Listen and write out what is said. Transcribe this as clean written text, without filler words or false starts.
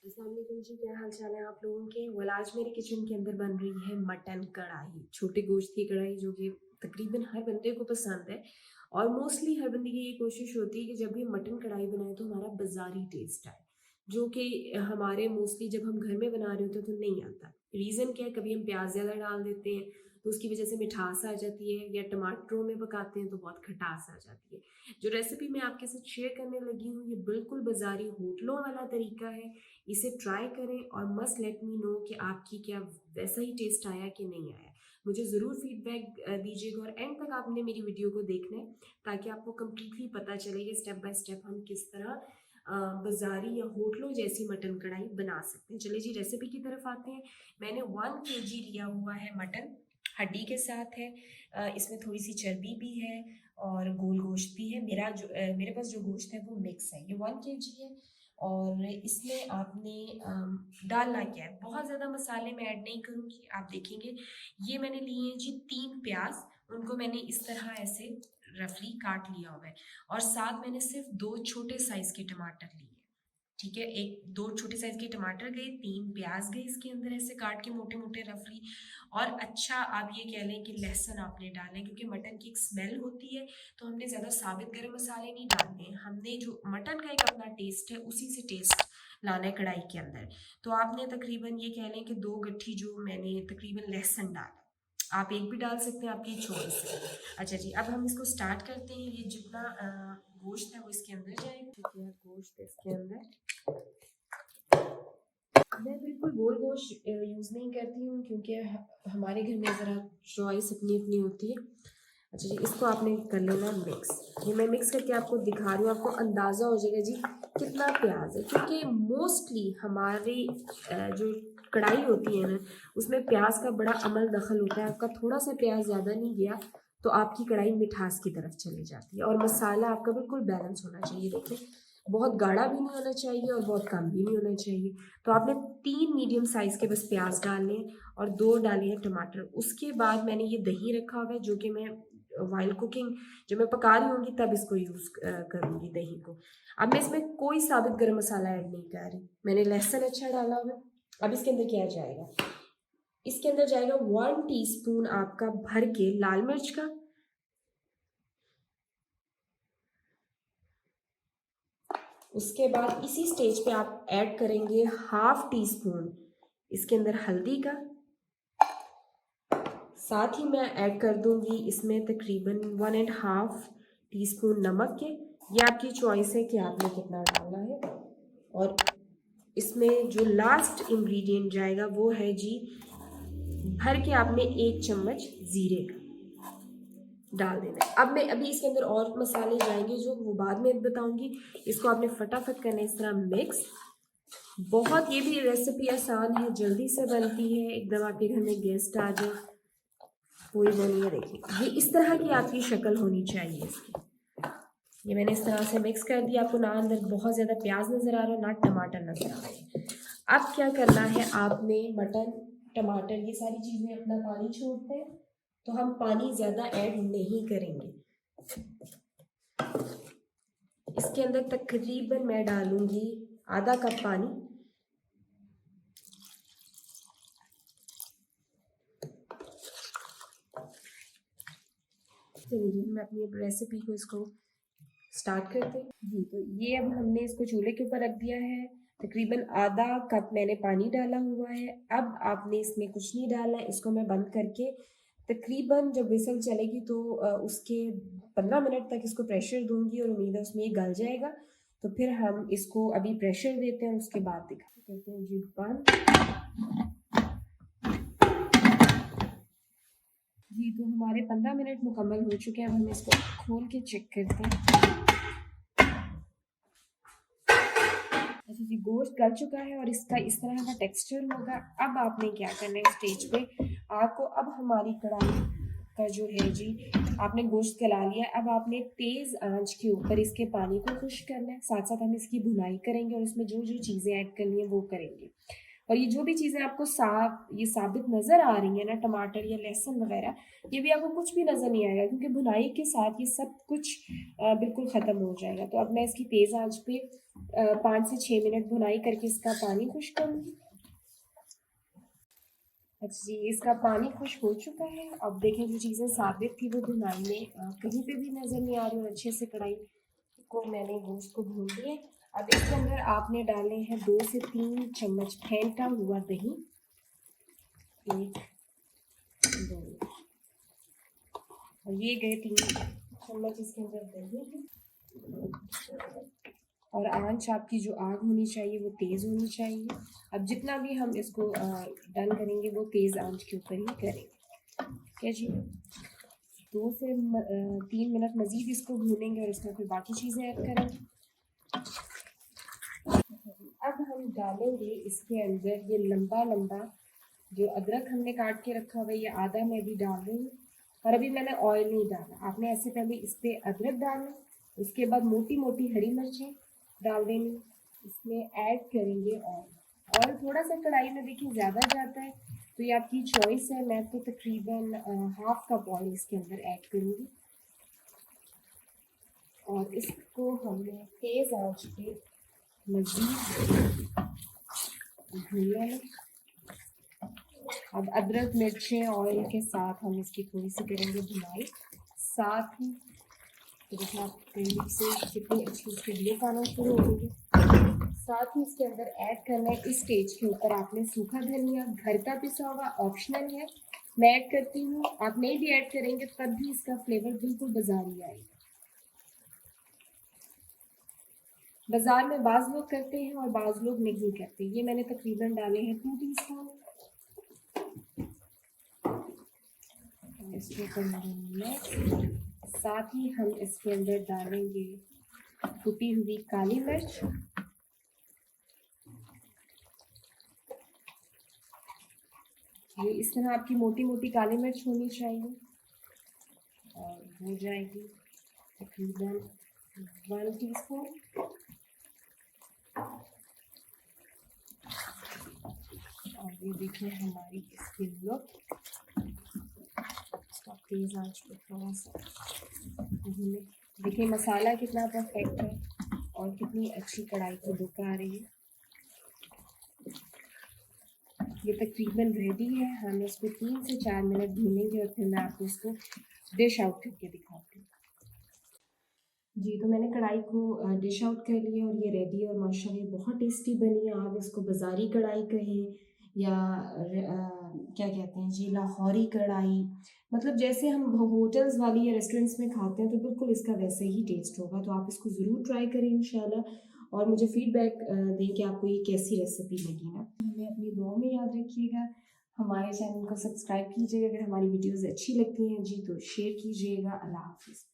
अस्सलाम वालेकुम जी, क्या हाल चाल है आप लोगों के। वेल, आज मेरे किचन के अंदर बन रही है मटन कढ़ाई, छोटे गोश्त की कढ़ाई, जो कि तकरीबन हर बंदे को पसंद है। और मोस्टली हर बंदे की ये कोशिश होती है कि जब भी हम मटन कढ़ाई बनाए तो हमारा बाज़ारी टेस्ट आए, जो कि हमारे मोस्टली जब हम घर में बना रहे होते हैं तो नहीं आता। रीज़न क्या है, कभी हम प्याज ज़्यादा डाल देते हैं तो उसकी वजह से मिठास आ जाती है, या टमाटरों में पकाते हैं तो बहुत खटास आ जाती है। जो रेसिपी मैं आपके साथ शेयर करने लगी हूँ, ये बिल्कुल बाज़ारी होटलों वाला तरीका है। इसे ट्राई करें और मस्ट लेट मी नो कि आपकी क्या वैसा ही टेस्ट आया कि नहीं आया। मुझे ज़रूर फीडबैक दीजिएगा, और एंड तक आपने मेरी वीडियो को देखना है ताकि आपको कम्प्लीटली पता चले कि स्टेप बाय स्टेप हम किस तरह बाज़ारी या होटलों जैसी मटन कढ़ाई बना सकते हैं। चलिए जी, रेसिपी की तरफ आते हैं। मैंने 1 kg लिया हुआ है मटन, हड्डी के साथ है। इसमें थोड़ी सी चर्बी भी है और गोल गोश्त भी है। मेरे पास जो गोश्त है वो मिक्स है। ये 1 kg है। और इसमें आपने डालना क्या है, बहुत ज़्यादा मसाले मैं ऐड नहीं करूँगी, आप देखेंगे। ये मैंने लिए हैं जी 3 प्याज, उनको मैंने इस तरह ऐसे रफली काट लिया हुआ है। और साथ मैंने सिर्फ 2 छोटे साइज़ के टमाटर लिए। ठीक है, एक 2 छोटे साइज के टमाटर गए, 3 प्याज गए इसके अंदर ऐसे काट के मोटे मोटे रफली। और अच्छा, आप ये कह लें कि लहसुन आपने डालें, क्योंकि मटन की एक स्मेल होती है। तो हमने ज़्यादा साबित गरम मसाले नहीं डालने हैं, हमने जो मटन का एक अपना टेस्ट है उसी से टेस्ट लाना है कढ़ाई के अंदर। तो आपने तकरीबन ये कह लें कि 2 गट्ठी जो मैंने तकरीबन लहसुन डाला। आप एक भी डाल सकते हैं, आपकी चॉइस है। अच्छा जी, अब हम इसको स्टार्ट करते हैं। ये जितना गोश्त है वो इसके अंदर जाएगा। ठीक है, गोश्त इसके अंदर मैं बिल्कुल गोल गोश्त यूज़ नहीं करती हूँ, क्योंकि हमारे घर में ज़रा चॉइस अपनी अपनी होती है। अच्छा जी, इसको आपने कर लेना मिक्स। ये मैं मिक्स करके आपको दिखा रही हूँ, आपको अंदाज़ा हो जाएगा जी कितना प्याज है, क्योंकि मोस्टली हमारी जो कढ़ाई होती है ना, उसमें प्याज का बड़ा अमल दखल होता है। आपका थोड़ा सा प्याज ज़्यादा नहीं गया तो आपकी कढ़ाई मिठास की तरफ चली जाती है। और मसाला आपका बिल्कुल बैलेंस होना चाहिए। देखिए, बहुत गाढ़ा भी नहीं होना चाहिए और बहुत कम भी नहीं होना चाहिए। तो आपने 3 मीडियम साइज़ के बस प्याज डालने हैं और 2 डाले हैं टमाटर। उसके बाद मैंने ये दही रखा हुआ है, जो कि मैं व्हाइल कुकिंग, जब मैं पका रही होंगी तब इसको यूज़ करूँगी दही को। अब मैं इसमें कोई साबित गरम मसाला ऐड नहीं कर रही। मैंने लहसुन अच्छा डाला हुआ है। अब इसके अंदर क्या जाएगा, इसके अंदर जाएगा 1 टीस्पून आपका भर के लाल मिर्च का। उसके बाद इसी स्टेज पे आप ऐड करेंगे हाफ टी स्पून इसके अंदर हल्दी का। साथ ही मैं ऐड कर दूंगी इसमें तकरीबन 1.5 टीस्पून नमक के। ये आपकी चॉइस है कि आपने कितना डालना है। और इसमें जो लास्ट इंग्रेडिएंट जाएगा वो है जी, भर के आपने 1 चम्मच जीरे का डाल देना है। अब मैं अभी इसके अंदर और मसाले जाएंगे जो वो बाद में बताऊंगी। इसको आपने फटाफट करना है इस तरह मिक्स। बहुत, ये भी रेसिपी आसान है, जल्दी से बनती है, एकदम आपके घर में गेस्ट आ जाए कोई वो नहीं है। देखिए, ये इस तरह की आपकी शक्ल होनी चाहिए इसकी। ये मैंने इस तरह से मिक्स कर दिया। आपको ना अंदर बहुत ज़्यादा प्याज नज़र आ रहा है ना टमाटर नज़र आ रहे हैं। अब क्या करना है आपने, मटन टमाटर ये सारी चीज़ें अपना पानी छोड़ते हैं, तो हम पानी ज़्यादा ऐड नहीं करेंगे। इसके अंदर तकरीबन मैं डालूंगी आधा कप पानी। चलिए, मैं अपनी रेसिपी को इसको स्टार्ट करते हैं जी। तो ये अब हमने इसको चूल्हे के ऊपर रख दिया है। तकरीबन आधा कप मैंने पानी डाला हुआ है। अब आपने इसमें कुछ नहीं डालना है। इसको मैं बंद करके तकरीबन जब विसल चलेगी तो उसके 15 मिनट तक इसको प्रेशर दूंगी, और उम्मीद है उसमें ये गल जाएगा। तो फिर हम इसको अभी प्रेशर देते हैं, उसके बाद दिखाते करते हैं जी बंद। जी, तो हमारे 15 मिनट मुकम्मल हो चुके हैं। अब हम इसको खोल के चेक करते हैं। अच्छा जी, गोश्त गल चुका है और इसका इस तरह का टेक्सचर होगा। अब आपने क्या करना है, स्टेज पे आपको अब हमारी कढ़ाई का जो है जी, आपने गोश्त गला लिया। अब आपने तेज़ आंच के ऊपर इसके पानी को खुश्क करना है। साथ साथ हम इसकी भुनाई करेंगे और इसमें जो जो चीज़ें ऐड करनी है वो करेंगे। और ये जो भी चीज़ें आपको ये साबित नज़र आ रही है ना, टमाटर या लहसुन वगैरह, ये भी आपको कुछ भी नज़र नहीं आएगा, क्योंकि भुनाई के साथ ये सब कुछ बिल्कुल ख़त्म हो जाएगा। तो अब मैं इसकी तेज़ आंच पे 5 से 6 मिनट भुनाई करके इसका पानी खुश्क करूँगी। अच्छा जी, इसका पानी खुश्क हो चुका है। अब देखें जो चीज़ें साबित थी वो भुनाई में कहीं पे भी नज़र नहीं आ रही, और अच्छे से कढ़ाई को मैंने गोश्त को भून लिया। अब इसके अंदर आपने डाले हैं 2 से 3 चम्मच फेंटा हुआ दही। 1, 2 और ये गए 3 चम्मच इसके अंदर दही। और आंच आपकी जो आग होनी चाहिए वो तेज़ होनी चाहिए। अब जितना भी हम इसको डन करेंगे वो तेज़ आंच के ऊपर ही करेंगे। क्या जी, 2 से 3 मिनट मज़ीद इसको भूनेंगे और इसमें फिर बाकी चीज़ें ऐड करेंगे। अब हम डालेंगे इसके अंदर ये लंबा लंबा जो अदरक हमने काट के रखा हुआ है, ये आधा मैं भी डाल रही हूँ। और अभी मैंने ऑयल नहीं डाला, आपने ऐसे पहले इस पर अदरक डालना, उसके बाद मोटी मोटी हरी मिर्चें डाल देनी, इसमें ऐड करेंगे ऑयल। ऑयल थोड़ा सा कढ़ाई में देखिए ज़्यादा जाता है तो ये आपकी चॉइस है, मैं तो तकरीबन हाफ कप ऑयल इसके अंदर ऐड करूँगी। और इसको हमने तेज़ आंच पे मज़ीद भूनना है। अब अदरक मिर्चें ऑयल के साथ हम इसकी थोड़ी सी करेंगे भुनाई। साथ ही देखिए आप करीब से कितनी अच्छी इसकी वीडियो आना शुरू हो गई है। साथ ही इसके अंदर ऐड करना है, इस स्टेज के ऊपर आपने सूखा धनिया घर का पिसा हुआ, ऑप्शनल है, मैं ऐड करती हूँ। आप नहीं भी ऐड करेंगे तब भी इसका फ्लेवर बिल्कुल बाजारी आएगा। बाजार में बाज़ लोग करते हैं और बाज़ लोग नहीं करते। ये मैंने तकरीबन डाले हैं 2 टीस्पून। इसको करेंगे मिक्स। साथ ही हम इसके अंदर डालेंगे कुटी हुई काली मिर्च। ये इस तरह आपकी मोटी मोटी काली मिर्च होनी चाहिए। और हो जाएगी तकरीबन 1 टीस्पून। और ये देखिए हमारी इसकी लुक, तेज़ आंच पे थोड़ा सा भूने। देखिए मसाला कितना परफेक्ट है और कितनी अच्छी कढ़ाई की लुक आ रही है। ये तकरीबन रेडी है। हम इसको 3 से 4 मिनट भूनेंगे और फिर मैं आपको इसको डिश आउट करके दिखाती हूँ। जी, तो मैंने कढ़ाई को डिश आउट कर लिया और ये रेडी है और माशाल्लाह बहुत टेस्टी बनी है। आप इसको बाज़ारी कढ़ाई कहें या क्या कहते हैं जी, लाहौरी कढ़ाई, मतलब जैसे हम होटल्स वाली या रेस्टोरेंट्स में खाते हैं तो बिल्कुल इसका वैसे ही टेस्ट होगा। तो आप इसको ज़रूर ट्राई करें इंशाल्लाह, और मुझे फ़ीडबैक दें कि आपको ये कैसी रेसिपी लगी ना। हमें अपनी दुआ में याद रखिएगा। हमारे चैनल को सब्सक्राइब कीजिएगा। अगर हमारी वीडियोज़ अच्छी लगती हैं जी तो शेयर कीजिएगा। अल्लाह हाफ़िज़।